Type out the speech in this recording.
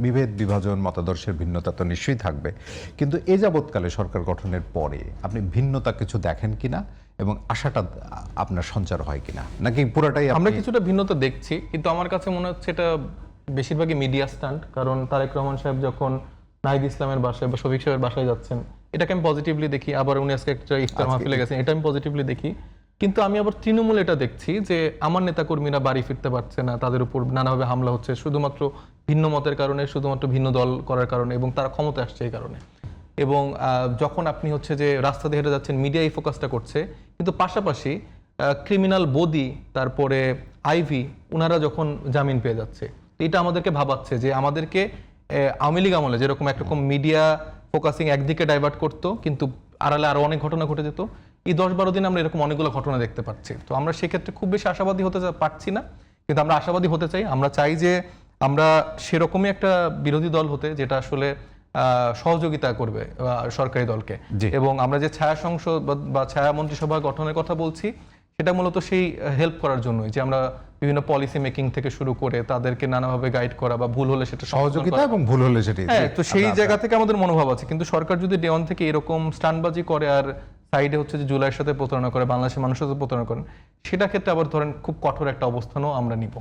বিভেদ বিভাজন মতাদর্শের ভিন্নতা তো নিশ্চয়ই থাকবে, কিন্তু এ যাবৎকালে সরকার গঠনের পরে আপনি ভিন্নতা কিছু দেখেন কিনা এবং আশাটা আপনার সঞ্চার হয় কিনা, নাকি পুরোটাই আমরা কিছুটা ভিন্নতা দেখছি, কিন্তু আমার কাছে মনে হচ্ছে এটা বেশিরভাগই মিডিয়া স্টান্ট। কারণ তারেক রহমান সাহেব যখন নাহিদ ইসলামের বাসায় বা শফিক সাহেবের বাসায় যাচ্ছেন, এটাকে আমি পজিটিভলি দেখি। আবার উনি আজকে একটা ইফতার মাহফিলে গেছেন, এটা আমি পজিটিভলি দেখি। কিন্তু আমি আবার তৃণমূল এটা দেখছি যে আমার নেতাকর্মীরা বাড়ি ফিরতে পারছে না, তাদের উপর নানাভাবে হামলা হচ্ছে শুধুমাত্র ভিন্ন মতের কারণে, শুধুমাত্র ভিন্ন দল করার কারণে, এবং তারা ক্ষমতা আসছে এই কারণে। এবং যখন আপনি হচ্ছে যে রাস্তা দিয়ে হেঁটে যাচ্ছেন, মিডিয়া এই ফোকাসটা করছে, কিন্তু পাশাপাশি ক্রিমিনাল বদি, তারপরে আইভি, ওনারা যখন জামিন পেয়ে যাচ্ছে, এটা আমাদেরকে ভাবাচ্ছে যে আমাদেরকে আওয়ামী লীগ আমলে যেরকম একরকম মিডিয়া ফোকাসিং একদিকে ডাইভার্ট করতো, কিন্তু আড়ালে আরো অনেক ঘটনা ঘটে যেত, এই 10-12 দিন আমরা এরকম অনেকগুলো ঘটনা দেখতে পাচ্ছি। তো আমরা সেক্ষেত্রে খুব বেশি আশাবাদী হতে পারছি না, কিন্তু আমরা আশাবাদী হতে চাই। আমরা চাই যে আমরা সেরকমই একটা বিরোধী দল হতে, যেটা আসলে সহযোগিতা করবে সরকারি দলকে। এবং আমরা যে ছায়া সংসদ বা ছায়া মন্ত্রিসভা গঠনের কথা বলছি, সেটা মূলত সেই হেল্প করার জন্যই, যে আমরা বিভিন্ন পলিসি মেকিং থেকে শুরু করে তাদেরকে নানাভাবে গাইড করা, বা ভুল হলে সেটা সহযোগিতা এবং ভুল হলে সেটি। হ্যাঁ, তো সেই জায়গা থেকে আমাদের মনোভাব আছে। কিন্তু সরকার যদি ডে ওয়ান থেকে এরকম স্টান্টবাজি করে আর সাইডে হচ্ছে যে জুলাইয়ের সাথে প্রতারণা করে, বাংলাদেশের মানুষের সাথে প্রতারণা করেন, সেটা ক্ষেত্রে আবার ধরেন খুব কঠোর একটা অবস্থানও আমরা নিব।